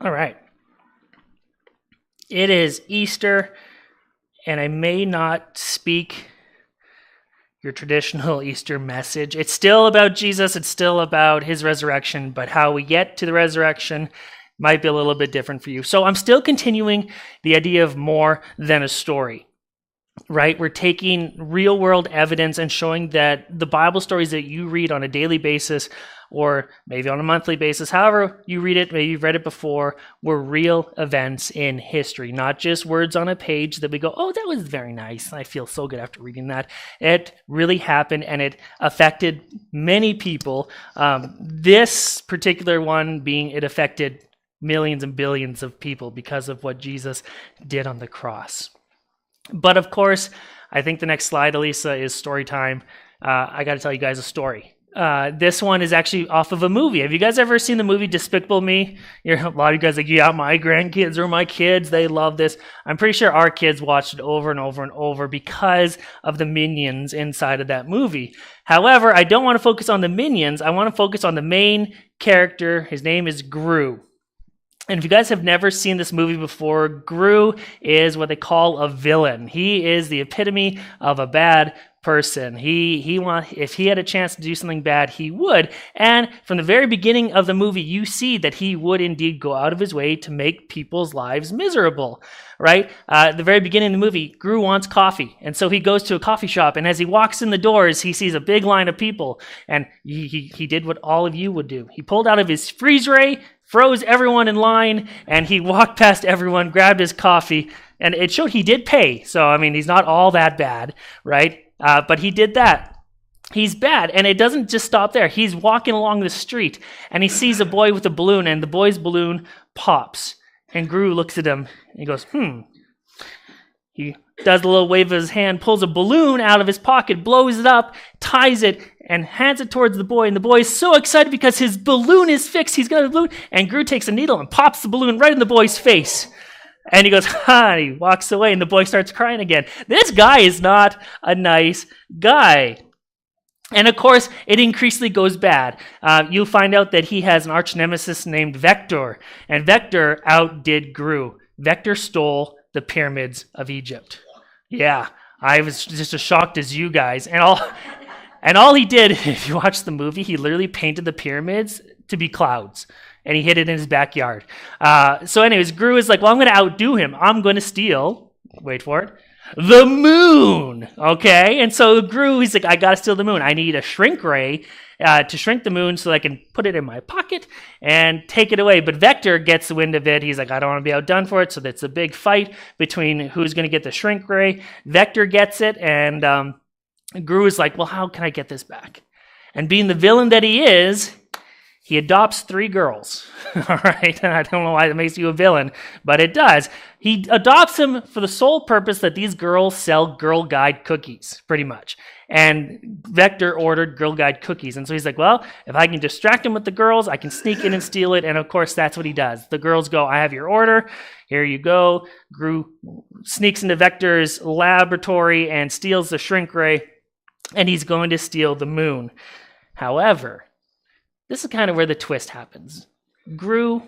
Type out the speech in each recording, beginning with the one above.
All right. It is Easter, and I may not speak your traditional Easter message. It's still about Jesus, it's still about his resurrection, but how we get to the resurrection might be a little bit different for you. So I'm still continuing the idea of more than a story. Right? We're taking real world evidence and showing that the Bible stories that you read on a daily basis or maybe on a monthly basis, however you read it, maybe you've read it before, were real events in history, not just words on a page that we go, oh, that was very nice. I feel so good after reading that. It really happened and it affected many people. This particular one being it affected millions and billions of people because of what Jesus did on the cross. But of course, I think the next slide, Elisa, is story time. I got to tell you guys a story. This one is actually off of a movie. Have you guys ever seen the movie Despicable Me? A lot of you guys are like, yeah, my grandkids or my kids, they love this. I'm pretty sure our kids watched it over and over and over because of the minions inside of that movie. However, I don't want to focus on the minions. I want to focus on the main character. His name is Gru. And if you guys have never seen this movie before, Gru is what they call a villain. He is the epitome of a bad person. If he had a chance to do something bad, he would. And from the very beginning of the movie, you see that he would indeed go out of his way to make people's lives miserable, right? At the very beginning of the movie, Gru wants coffee. And so he goes to a coffee shop. And as he walks in the doors, he sees a big line of people. And he did what all of you would do. He pulled out of his freeze ray, froze everyone in line, and he walked past everyone, grabbed his coffee, and it showed he did pay. So, I mean, he's not all that bad, right? But he did that. He's bad, and it doesn't just stop there. He's walking along the street, and he sees a boy with a balloon, and the boy's balloon pops. And Gru looks at him, and he goes, He does a little wave of his hand, pulls a balloon out of his pocket, blows it up, ties it, and hands it towards the boy. And the boy is so excited because his balloon is fixed. He's got a balloon. And Gru takes a needle and pops the balloon right in the boy's face. And he goes, and he walks away, and the boy starts crying again. This guy is not a nice guy. And of course, it increasingly goes bad. You'll find out that he has an arch nemesis named Vector. And Vector outdid Gru. Vector stole the pyramids of Egypt. Yeah, I was just as shocked as you guys. And all he did, if you watch the movie, he literally painted the pyramids to be clouds. And he hid it in his backyard. So anyways, Gru is like, well, I'm going to outdo him. I'm going to steal, wait for it, the moon. Okay? And so Gru, he's like, I got to steal the moon. I need a shrink ray to shrink the moon so I can put it in my pocket and take it away. But Vector gets the wind of it. He's like, I don't want to be outdone for it. So that's a big fight between who's going to get the shrink ray. Vector gets it, and Gru is like, well, how can I get this back? And being the villain that he is, he adopts 3 girls, all right? And I don't know why that makes you a villain, but it does. He adopts them for the sole purpose that these girls sell Girl Guide cookies, pretty much. And Vector ordered Girl Guide cookies. And so he's like, well, if I can distract him with the girls, I can sneak in and steal it. And of course, that's what he does. The girls go, I have your order. Here you go. Gru sneaks into Vector's laboratory and steals the shrink ray. And he's going to steal the moon. However, this is kind of where the twist happens. Gru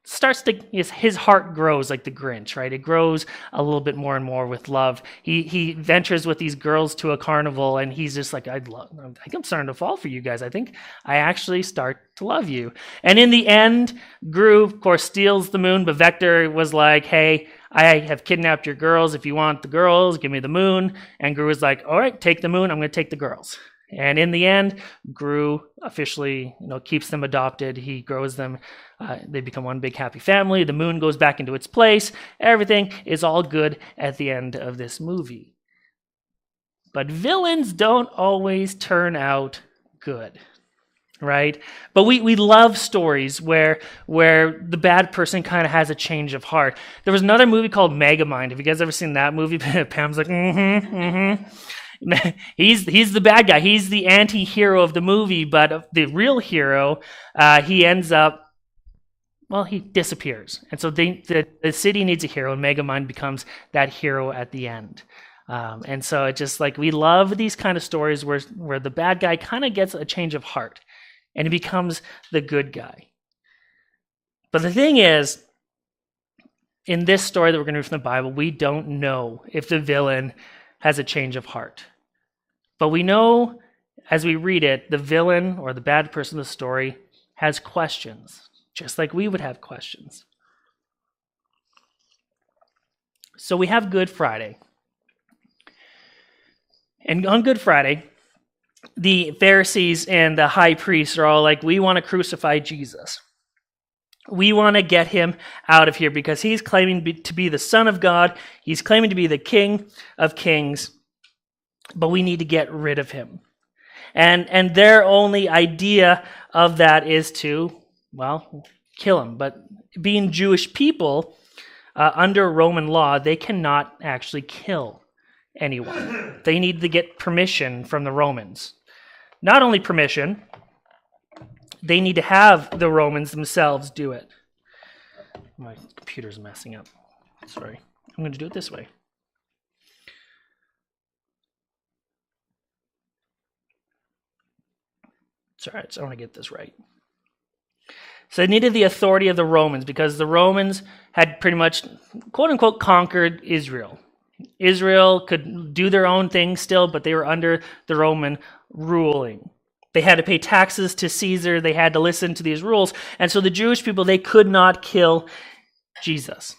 starts to, his heart grows like the Grinch, right? It grows a little bit more and more with love. He ventures with these girls to a carnival, and he's just like, I think I'm starting to fall for you guys. I think I actually start to love you. And in the end, Gru, of course, steals the moon, but Vector was like, hey, I have kidnapped your girls. If you want the girls, give me the moon. And Gru was like, all right, take the moon. I'm going to take the girls. And in the end, Gru officially, keeps them adopted. He grows them. They become one big happy family. The moon goes back into its place. Everything is all good at the end of this movie. But villains don't always turn out good, right? But we love stories where the bad person kind of has a change of heart. There was another movie called Megamind. Have you guys ever seen that movie? Pam's like, He's the bad guy. He's the anti-hero of the movie, but the real hero, he ends up, well, he disappears. And so the city needs a hero, and Megamind becomes that hero at the end. And so it's just like, we love these kind of stories where the bad guy kind of gets a change of heart, and he becomes the good guy. But the thing is, in this story that we're going to read from the Bible, we don't know if the villain has a change of heart. But we know as we read it, the villain or the bad person of the story has questions, just like we would have questions. So we have Good Friday. And on Good Friday, the Pharisees and the high priests are all like, we want to crucify Jesus. We want to get him out of here because he's claiming to be the Son of God. He's claiming to be the King of Kings, but we need to get rid of him. And their only idea of that is to, well, kill him. But being Jewish people, under Roman law, they cannot actually kill anyone. They need to get permission from the Romans. Not only permission, they need to have the Romans themselves do it. My computer's messing up. Sorry. I'm going to do it this way. It's all right. So I want to get this right. So they needed the authority of the Romans because the Romans had pretty much, quote unquote, conquered Israel. Israel could do their own thing still, but they were under the Roman ruling. They had to pay taxes to Caesar. They had to listen to these rules. And so the Jewish people, they could not kill Jesus.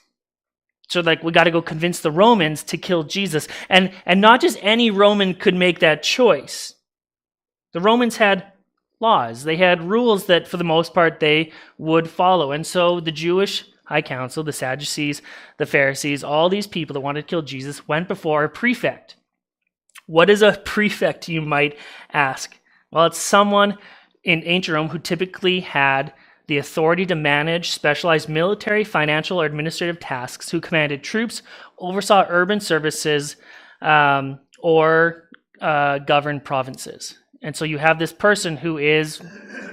So we got to go convince the Romans to kill Jesus. And not just any Roman could make that choice. The Romans had laws. They had rules that for the most part they would follow. And so the Jewish High Council, the Sadducees, the Pharisees, all these people that wanted to kill Jesus went before a prefect. What is a prefect, you might ask? Well, it's someone in ancient Rome who typically had the authority to manage specialized military, financial, or administrative tasks, who commanded troops, oversaw urban services, or governed provinces. And so you have this person who is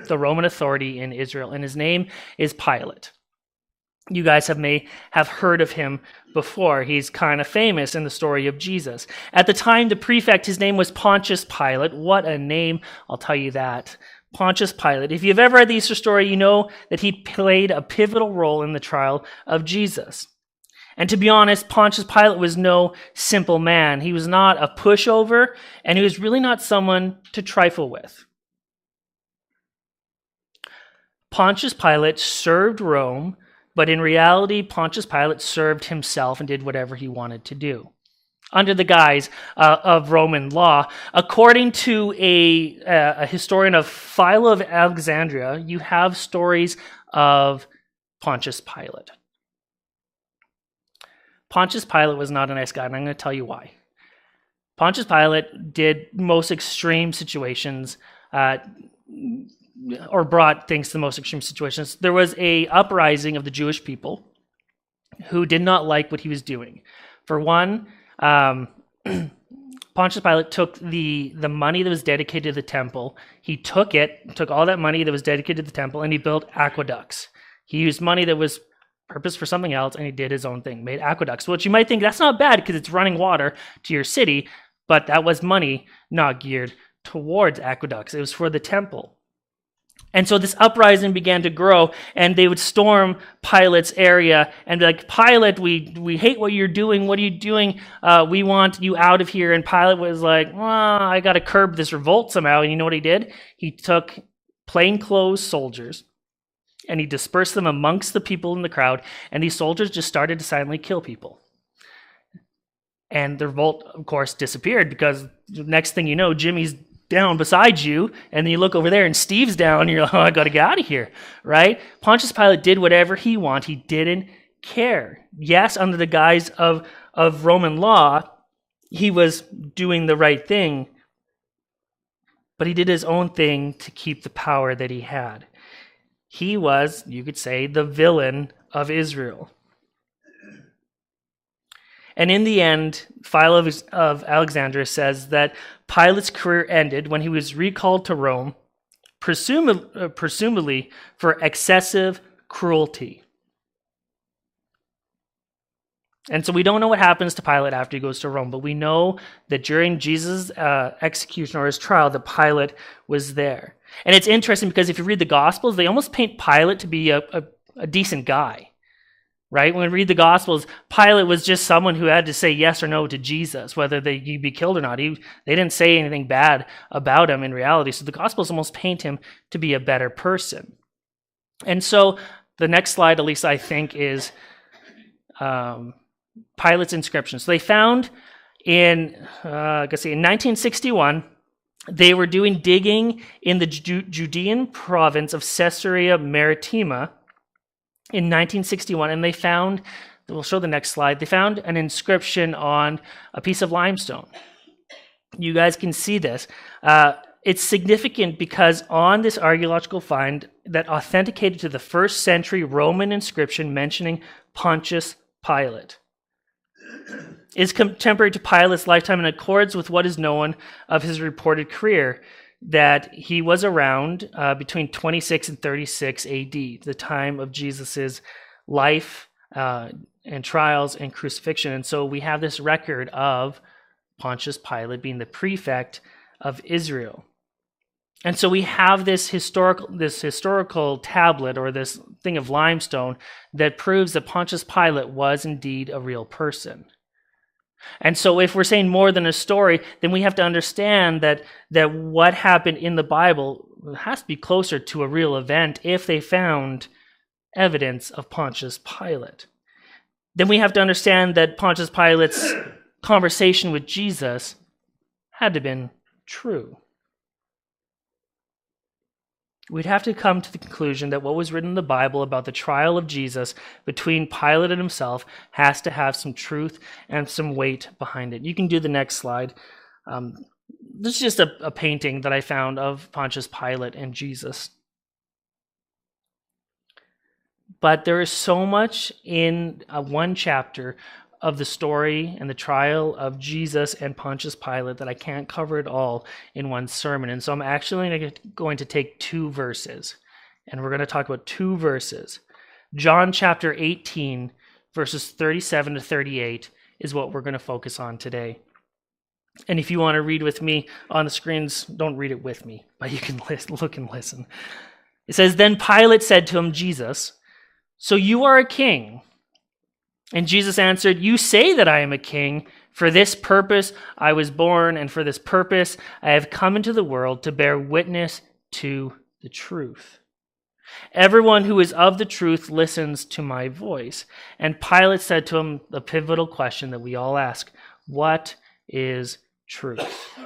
the Roman authority in Israel, and his name is Pilate. You guys may have heard of him before. He's kind of famous in the story of Jesus. At the time, the prefect, his name was Pontius Pilate. What a name, I'll tell you that. Pontius Pilate. If you've ever read the Easter story, you know that he played a pivotal role in the trial of Jesus. And to be honest, Pontius Pilate was no simple man. He was not a pushover, and he was really not someone to trifle with. Pontius Pilate served Rome, but in reality, Pontius Pilate served himself and did whatever he wanted to do under the guise of Roman law. According to a historian of Philo of Alexandria, you have stories of Pontius Pilate. Pontius Pilate was not a nice guy, and I'm going to tell you why. Pontius Pilate did most extreme situations, or brought things to the most extreme situations. There was a uprising of the Jewish people who did not like what he was doing. For one, Pontius Pilate took the money that was dedicated to the temple. He took all that money that was dedicated to the temple, and he built aqueducts. He used money that was purposed for something else, and he did his own thing, made aqueducts. Which you might think, that's not bad because it's running water to your city, but that was money not geared towards aqueducts. It was for the temple. And so this uprising began to grow, and they would storm Pilate's area and be like, Pilate, we hate what you're doing. What are you doing? We want you out of here. And Pilate was like, well, I got to curb this revolt somehow. And you know what he did? He took plainclothes soldiers, and he dispersed them amongst the people in the crowd, and these soldiers just started to silently kill people. And the revolt, of course, disappeared because the next thing you know, Jimmy's down beside you, and then you look over there and Steve's down, and you're like, oh, I got to get out of here, right? Pontius Pilate did whatever he wanted. He didn't care. Yes, under the guise of Roman law, he was doing the right thing, but he did his own thing to keep the power that he had. He was, you could say, the villain of Israel. And in the end, Philo of Alexandria says that Pilate's career ended when he was recalled to Rome, presumably for excessive cruelty. And so we don't know what happens to Pilate after he goes to Rome, but we know that during Jesus' execution or his trial, that Pilate was there. And it's interesting because if you read the Gospels, they almost paint Pilate to be a decent guy. right? When we read the Gospels, Pilate was just someone who had to say yes or no to Jesus, whether he'd be killed or not. They didn't say anything bad about him in reality. So the Gospels almost paint him to be a better person. And so the next slide, at least I think, is Pilate's inscription. So they found in 1961, they were doing digging in the Judean province of Caesarea Maritima in 1961, and they found, we'll show the next slide, they found an inscription on a piece of limestone. You guys can see this. It's significant because on this archaeological find that authenticated to the 1st century Roman inscription mentioning Pontius Pilate is contemporary to Pilate's lifetime and accords with what is known of his reported career, that he was around between 26 and 36 AD, the time of Jesus's life and trials and crucifixion. And so we have this record of Pontius Pilate being the prefect of Israel. And so we have this historical tablet, or this thing of limestone, that proves that Pontius Pilate was indeed a real person. And so if we're saying more than a story, then we have to understand that what happened in the Bible has to be closer to a real event if they found evidence of Pontius Pilate. Then we have to understand that Pontius Pilate's conversation with Jesus had to have been true. We'd have to come to the conclusion that what was written in the Bible about the trial of Jesus between Pilate and himself has to have some truth and some weight behind it. You can do the next slide. This is just a painting that I found of Pontius Pilate and Jesus. But there is so much in one chapter of the story and the trial of Jesus and Pontius Pilate that I can't cover it all in one sermon. And so I'm actually going to take 2 verses, and we're going to talk about 2 verses. John chapter 18, verses 37 to 38 is what we're going to focus on today. And if you want to read with me on the screens, don't read it with me, but you can look and listen. It says, "Then Pilate said to him, Jesus, so you are a king?" And Jesus answered, "You say that I am a king. For this purpose I was born, and for this purpose I have come into the world, to bear witness to the truth. Everyone who is of the truth listens to my voice." And Pilate said to him the pivotal question that we all ask: what is truth?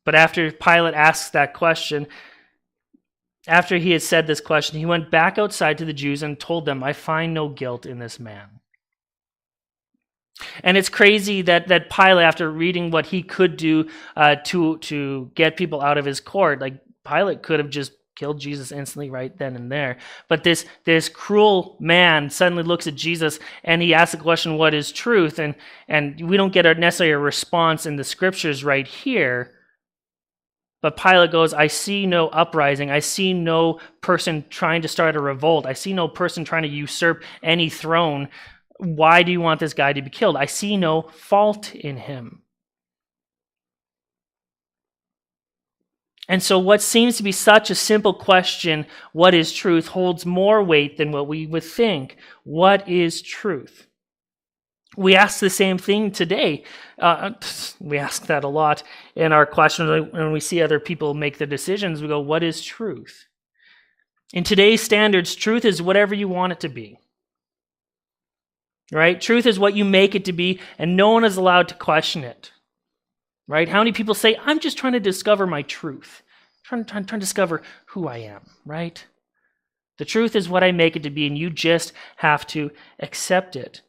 But after Pilate asks that question, after he had said this question, he went back outside to the Jews and told them, "I find no guilt in this man." And it's crazy that Pilate, after reading what he could do to get people out of his court, like Pilate could have just killed Jesus instantly right then and there. But this cruel man suddenly looks at Jesus and he asks the question, what is truth? And we don't get necessarily a response in the scriptures right here. But Pilate goes, "I see no uprising. I see no person trying to start a revolt. I see no person trying to usurp any throne. Why do you want this guy to be killed? I see no fault in him." And so what seems to be such a simple question, what is truth, holds more weight than what we would think. What is truth? We ask the same thing today. We ask that a lot in our questions when we see other people make their decisions. We go, what is truth? In today's standards, truth is whatever you want it to be. Right? Truth is what you make it to be, and no one is allowed to question it. Right? How many people say, "I'm just trying to discover my truth. I'm trying to discover who I am." Right? The truth is what I make it to be, and you just have to accept it.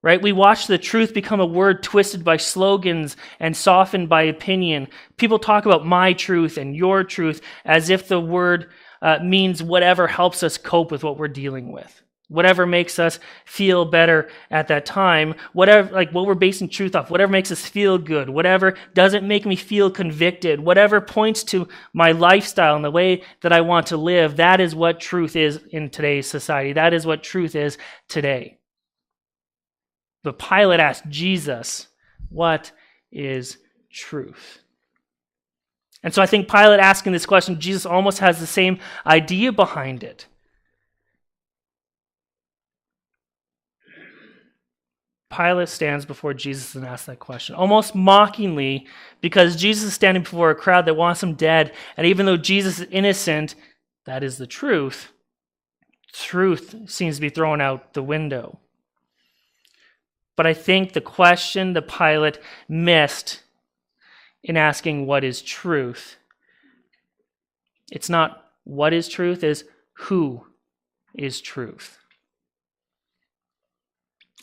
Right? We watch the truth become a word twisted by slogans and softened by opinion. People talk about my truth and your truth as if the word means whatever helps us cope with what we're dealing with. Whatever makes us feel better at that time, whatever, like what we're basing truth off, whatever makes us feel good, whatever doesn't make me feel convicted, whatever points to my lifestyle and the way that I want to live, that is what truth is in today's society. That is what truth is today. But Pilate asked Jesus, what is truth? And so I think Pilate asking this question, Jesus almost has the same idea behind it. Pilate stands before Jesus and asks that question, almost mockingly, because Jesus is standing before a crowd that wants him dead. And even though Jesus is innocent, that is the truth. Truth seems to be thrown out the window. But I think the question that Pilate missed in asking what is truth, it's not what is truth, is who is truth.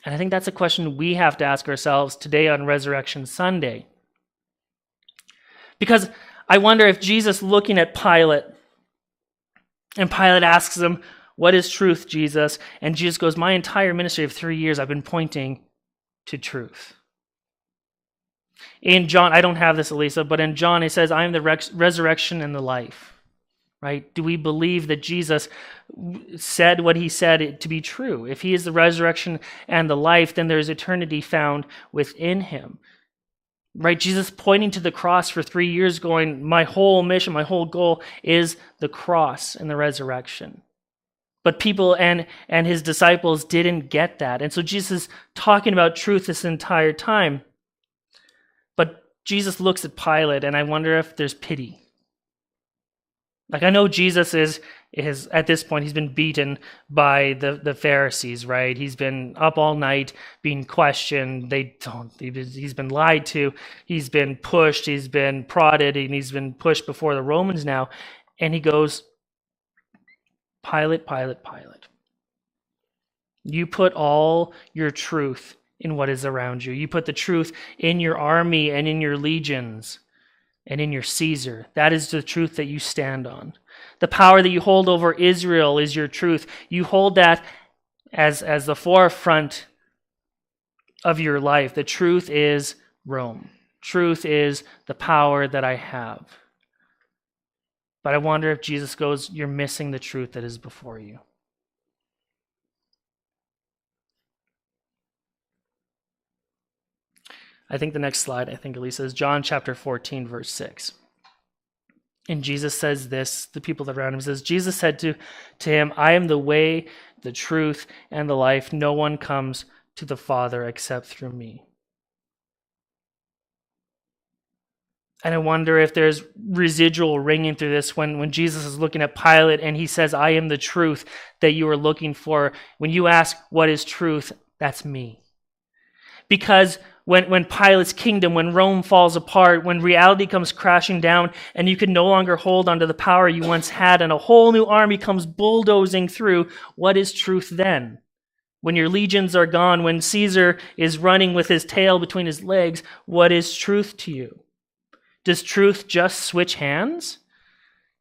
And I think that's a question we have to ask ourselves today on Resurrection Sunday. Because I wonder if Jesus looking at Pilate, and Pilate asks him, "What is truth, Jesus?" And Jesus goes, "My entire ministry of 3 years, I've been pointing to truth." In John, I don't have this, Elisa, but in John it says, "I am the resurrection and the life." Right? Do we believe that Jesus said what he said to be true? If he is the resurrection and the life, then there is eternity found within him. Right? Jesus pointing to the cross for 3 years going, my whole mission, my whole goal is the cross and the resurrection. But people and his disciples didn't get that. And so Jesus is talking about truth this entire time. But Jesus looks at Pilate, and I wonder if there's pity. Like, I know Jesus is at this point, he's been beaten by the Pharisees, right? He's been up all night being questioned. He's been lied to. He's been pushed. He's been prodded, and he's been pushed before the Romans now. And he goes, "Pilate, Pilate, Pilate. You put all your truth in what is around you. You put the truth in your army and in your legions and in your Caesar. That is the truth that you stand on. The power that you hold over Israel is your truth. You hold that as the forefront of your life. The truth is Rome. Truth is the power that I have." But I wonder if Jesus goes, "You're missing the truth that is before you." I think the next slide, Elisa, is John chapter 14, verse 6. And Jesus says this, the people around him says, Jesus said to him, "I am the way, the truth, and the life. No one comes to the Father except through me." And I wonder if there's residual ringing through this when Jesus is looking at Pilate and he says, "I am the truth that you are looking for." When you ask, what is truth? That's me. Because when Pilate's kingdom, when Rome falls apart, when reality comes crashing down and you can no longer hold onto the power you once had and a whole new army comes bulldozing through, what is truth then? When your legions are gone, when Caesar is running with his tail between his legs, what is truth to you? Does truth just switch hands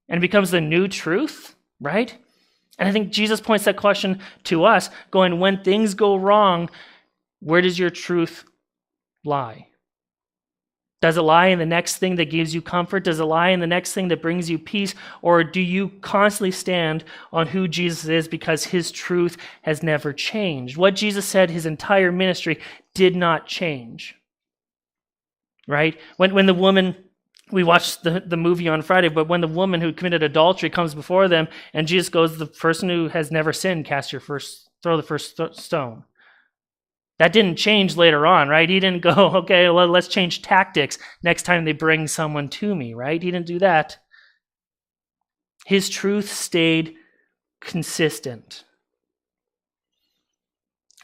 and becomes the new truth, right? And I think Jesus points that question to us, going, when things go wrong, where does your truth lie? Does it lie in the next thing that gives you comfort? Does it lie in the next thing that brings you peace? Or do you constantly stand on who Jesus is because his truth has never changed? What Jesus said his entire ministry did not change, right? When the woman, we watched the movie on Friday, but when the woman who committed adultery comes before them and Jesus goes, "The person who has never sinned, throw the first stone." That didn't change later on, right? He didn't go, "Okay, well, let's change tactics next time they bring someone to me," right? He didn't do that. His truth stayed consistent.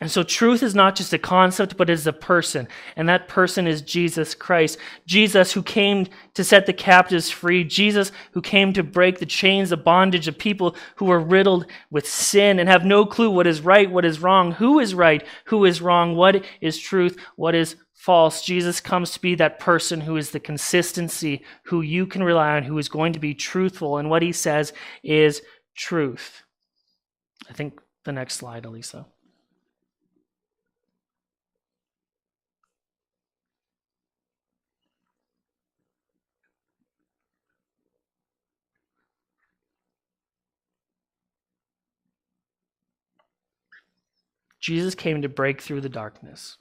And so truth is not just a concept, but is a person. And that person is Jesus Christ. Jesus who came to set the captives free. Jesus who came to break the chains of bondage of people who are riddled with sin and have no clue what is right, what is wrong, who is right, who is wrong, what is truth, what is false. Jesus comes to be that person who is the consistency, who you can rely on, who is going to be truthful. And what he says is truth. I think the next slide, Elisa. Jesus came to break through the darkness.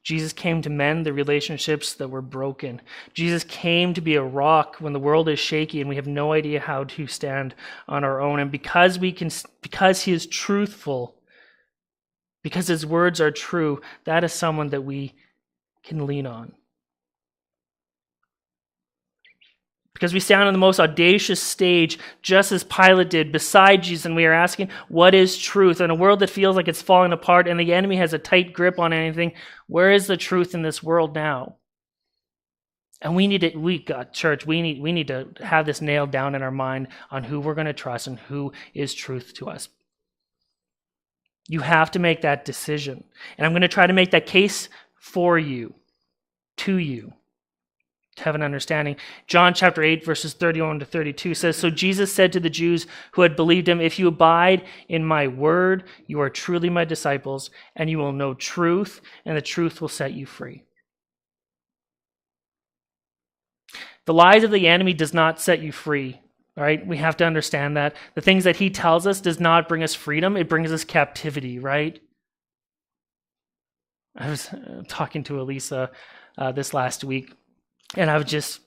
Jesus came to mend the relationships that were broken. Jesus came to be a rock when the world is shaky and we have no idea how to stand on our own. And because he is truthful, because his words are true, that is someone that we can lean on. Because we stand on the most audacious stage, just as Pilate did, beside Jesus, and we are asking, what is truth? In a world that feels like it's falling apart and the enemy has a tight grip on anything, where is the truth in this world now? And we need to have this nailed down in our mind on who we're going to trust and who is truth to us. You have to make that decision. And I'm going to try to make that case for you, to you, to have an understanding. John chapter 8, verses 31 to 32 says, "So Jesus said to the Jews who had believed him, 'If you abide in my word, you are truly my disciples, and you will know truth, and the truth will set you free.'" The lies of the enemy does not set you free. All right, we have to understand that. The things that he tells us does not bring us freedom, it brings us captivity, right? I was talking to Elisa this last week, and I was just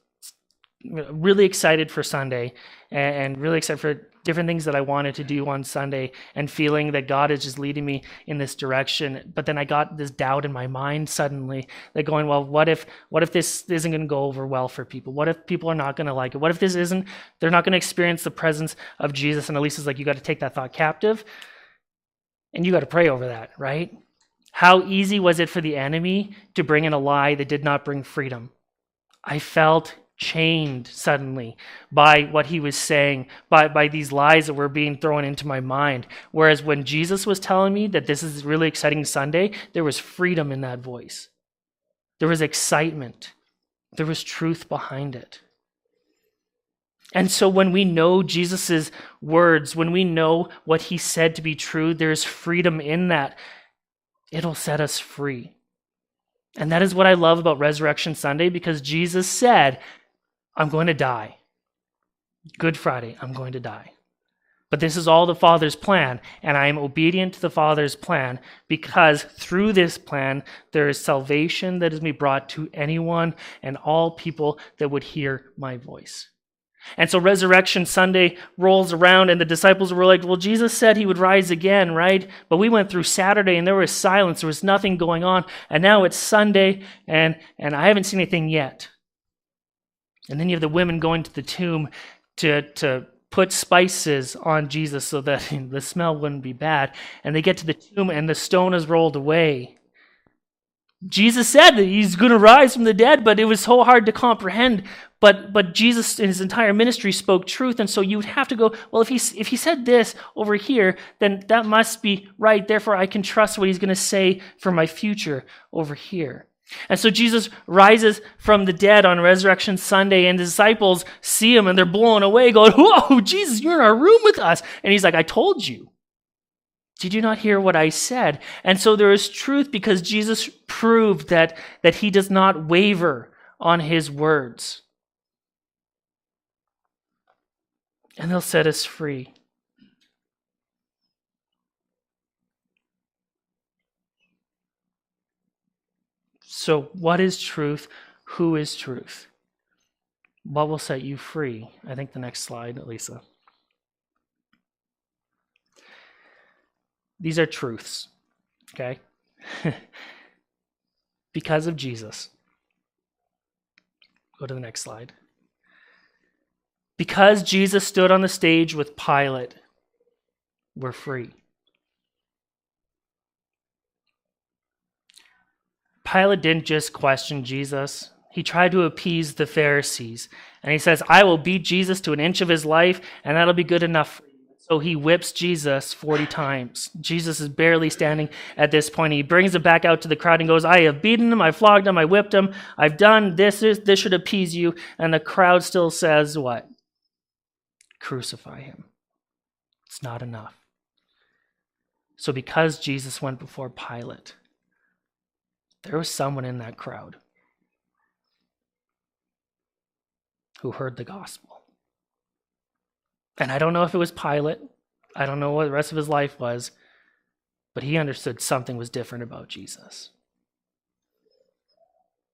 really excited for Sunday and really excited for different things that I wanted to do on Sunday and feeling that God is just leading me in this direction. But then I got this doubt in my mind suddenly, that going, well, what if this isn't going to go over well for people? What if people are not going to like it? What if they're not going to experience the presence of Jesus? And Elisa's like, you got to take that thought captive and you got to pray over that, right? How easy was it for the enemy to bring in a lie that did not bring freedom? I felt chained suddenly by what he was saying, by these lies that were being thrown into my mind. Whereas when Jesus was telling me that this is a really exciting Sunday, there was freedom in that voice. There was excitement. There was truth behind it. And so when we know Jesus's words, when we know what he said to be true, there's freedom in that. It'll set us free. And that is what I love about Resurrection Sunday, because Jesus said, I'm going to die. Good Friday, I'm going to die. But this is all the Father's plan, and I am obedient to the Father's plan, because through this plan, there is salvation that is to be brought to anyone and all people that would hear my voice. And so Resurrection Sunday rolls around, and the disciples were like, well, Jesus said he would rise again, right? But we went through Saturday, and there was silence. There was nothing going on. And now it's Sunday, and I haven't seen anything yet. And then you have the women going to the tomb to put spices on Jesus so that the smell wouldn't be bad. And they get to the tomb, and the stone is rolled away. Jesus said that he's going to rise from the dead, but it was so hard to comprehend. But Jesus in his entire ministry spoke truth, and so you would have to go, well, if he said this over here, then that must be right. Therefore, I can trust what he's going to say for my future over here. And so Jesus rises from the dead on Resurrection Sunday, and the disciples see him, and they're blown away, going, whoa, Jesus, you're in our room with us. And he's like, I told you. Did you not hear what I said? And so there is truth, because Jesus proved that he does not waver on his words. And they'll set us free. So what is truth? Who is truth? What will set you free? I think the next slide, Lisa. These are truths, okay? Because of Jesus. Go to the next slide. Because Jesus stood on the stage with Pilate, we're free. Pilate didn't just question Jesus. He tried to appease the Pharisees. And he says, I will beat Jesus to an inch of his life, and that'll be good enough for you. So he whips Jesus 40 times. Jesus is barely standing at this point. He brings him back out to the crowd and goes, I have beaten him, I flogged him, I whipped him, I've done this. This should appease you. And the crowd still says what? Crucify him. It's not enough. So because Jesus went before Pilate, there was someone in that crowd who heard the gospel. And I don't know if it was Pilate. I don't know what the rest of his life was, but he understood something was different about Jesus.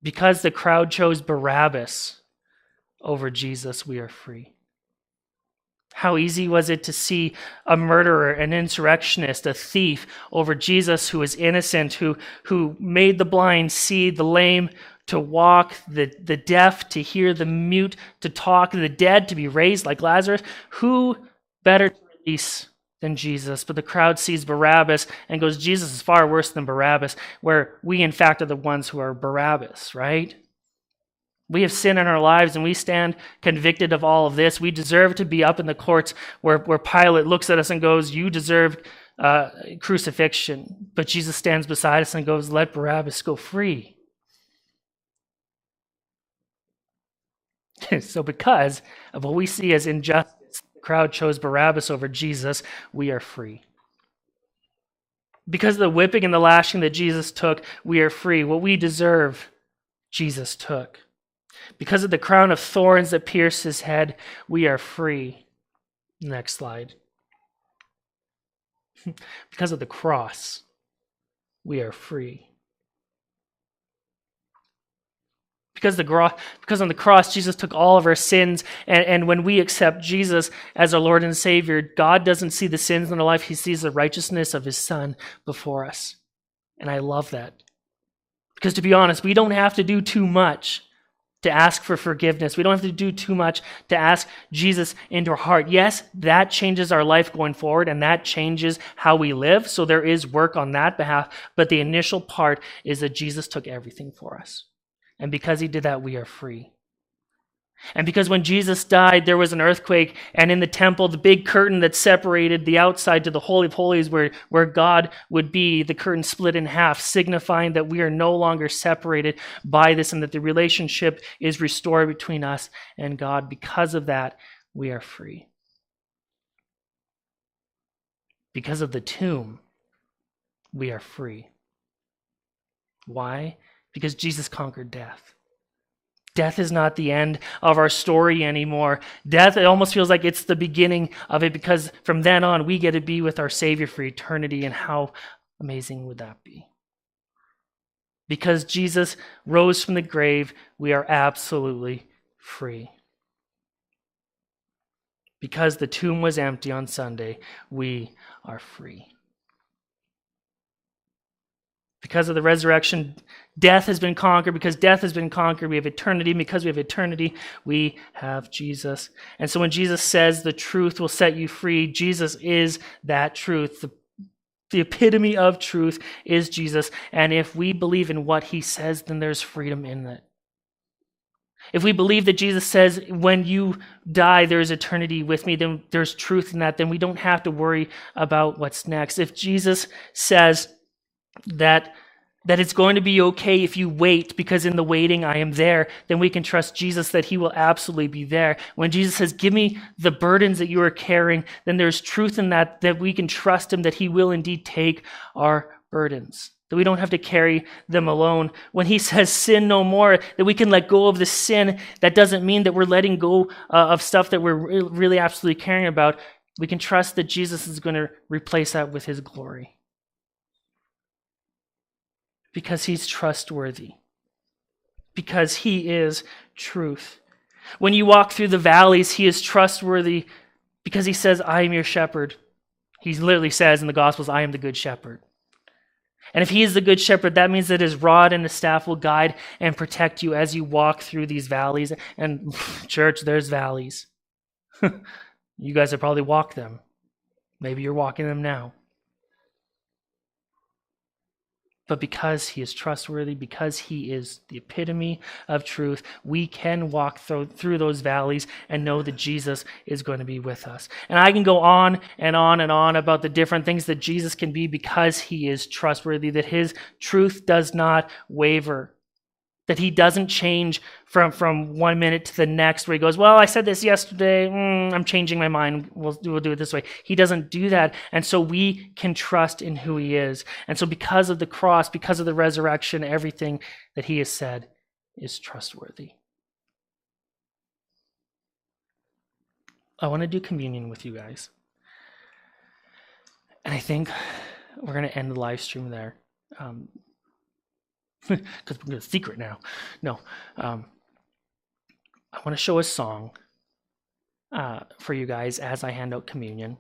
Because the crowd chose Barabbas over Jesus, we are free. How easy was it to see a murderer, an insurrectionist, a thief over Jesus who was innocent, who made the blind see, the lame to walk, the deaf to hear, the mute to talk, the dead to be raised like Lazarus? Who better to release than Jesus? But the crowd sees Barabbas and goes, Jesus is far worse than Barabbas, where we in fact are the ones who are Barabbas, right? We have sin in our lives and we stand convicted of all of this. We deserve to be up in the courts where Pilate looks at us and goes, you deserve crucifixion. But Jesus stands beside us and goes, let Barabbas go free. So because of what we see as injustice, the crowd chose Barabbas over Jesus, we are free. Because of the whipping and the lashing that Jesus took, we are free. What we deserve, Jesus took. Because of the crown of thorns that pierced his head, we are free. Next slide. Because of the cross, we are free. Because on the cross, Jesus took all of our sins, and when we accept Jesus as our Lord and Savior, God doesn't see the sins in our life, he sees the righteousness of his Son before us. And I love that. Because to be honest, we don't have to do too much to ask for forgiveness. We don't have to do too much to ask Jesus into our heart. Yes, that changes our life going forward, and that changes how we live. So there is work on that behalf. But the initial part is that Jesus took everything for us. And because he did that, we are free. And because when Jesus died, there was an earthquake, and in the temple, the big curtain that separated the outside to the Holy of Holies where God would be, the curtain split in half, signifying that we are no longer separated by this and that the relationship is restored between us and God. Because of that, we are free. Because of the tomb, we are free. Why? Because Jesus conquered death. Death is not the end of our story anymore. Death, it almost feels like it's the beginning of it, because from then on, we get to be with our Savior for eternity, and how amazing would that be? Because Jesus rose from the grave, we are absolutely free. Because the tomb was empty on Sunday, we are free. Because of the resurrection, death has been conquered. Because death has been conquered, we have eternity. Because we have eternity, we have Jesus. And so when Jesus says the truth will set you free, Jesus is that truth. The epitome of truth is Jesus. And if we believe in what he says, then there's freedom in it. If we believe that Jesus says, when you die, there's eternity with me, then there's truth in that. Then we don't have to worry about what's next. If Jesus says that it's going to be okay if you wait, because in the waiting I am there, then we can trust Jesus that he will absolutely be there. When Jesus says, give me the burdens that you are carrying, then there's truth in that we can trust him that he will indeed take our burdens, that we don't have to carry them alone. When he says sin no more, that we can let go of the sin, that doesn't mean that we're letting go of stuff that we're really absolutely caring about. We can trust that Jesus is going to replace that with his glory. Because he's trustworthy. Because he is truth. When you walk through the valleys, he is trustworthy because he says, I am your shepherd. He literally says in the Gospels, I am the good shepherd. And if he is the good shepherd, that means that his rod and his staff will guide and protect you as you walk through these valleys. And church, there's valleys. You guys have probably walked them. Maybe you're walking them now. But because he is trustworthy, because he is the epitome of truth, we can walk through those valleys and know that Jesus is going to be with us. And I can go on and on and on about the different things that Jesus can be because he is trustworthy, that his truth does not waver, that he doesn't change from 1 minute to the next where he goes, well, I said this yesterday, I'm changing my mind, we'll do it this way. He doesn't do that, and so we can trust in who he is. And so because of the cross, because of the resurrection, everything that he has said is trustworthy. I want to do communion with you guys. And I think we're going to end the live stream there. Because we're going to secret now. No. I want to show a song. for you guys as I hand out communion.